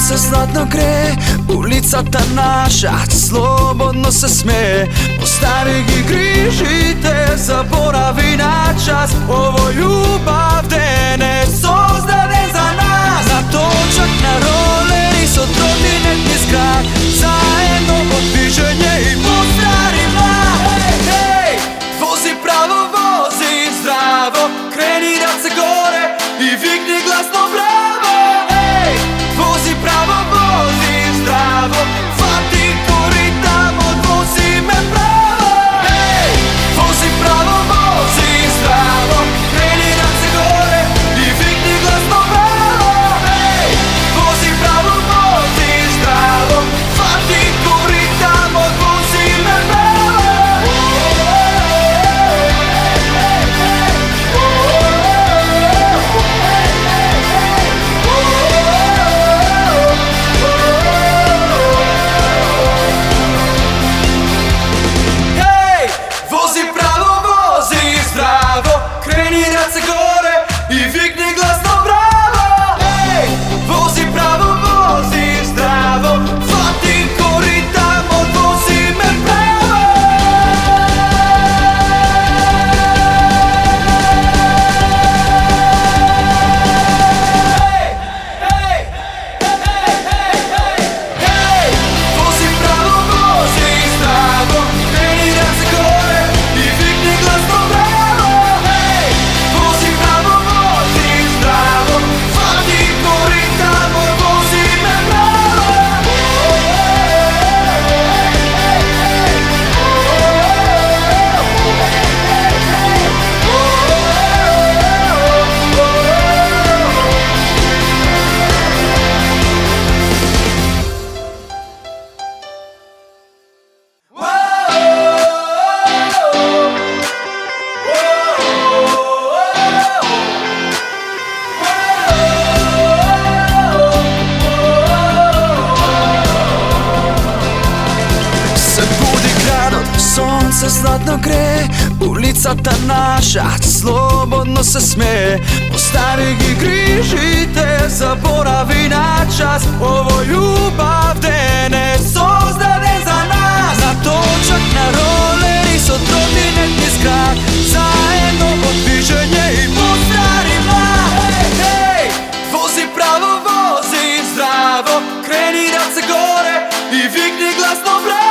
Sunce zlatno gre, ulica ta naša slobodno se sme. Postavi i križite, zaboravi na čas. Ovo ljubav te ne sozdaden za nas. Na točak, na roleri, so trotinetni skrak. Zajedno odviženje i pozdravi mlad. Hej, vozi pravo, vozi zdravo, kreni da se gore i vikni glasno bravo. Hej, vozi pravo, vozi zdravo, fati koritam, odvozi me pravo. Hej, vozi pravo, vozi zdravo, kreni da se gore i vikni glasno bravo. Hej, vozi pravo, vozi zdravo, fati koritam, odvozi me pravo. Hej, vozi pravo, vozi zdravo, kreni da se gore i vikni glasno bravo. Hej, vozi pravo, vozi zdravo, fati koritam, odvozi me pravo. Hej, hej, vozi pravo, vozi zdravo, kreni da se gore i vikni glasno bravo. Hej, vozi pravo, vozi zdravo, fati koritam, odvozi me pravo. Se budi grad, sunce zlatno gre, ulica ta naša slobodno se sme. Postavi i križite, zaboravi na čas. Ovo ljubav te ne sozdaden za nas. Na točak, na roleri, so trotinetni skrak. Zajedno odviženje i pozdravi mlad. Hej, vozi pravo, vozi zdravo, kreni da se gore i vikni glasno bravo.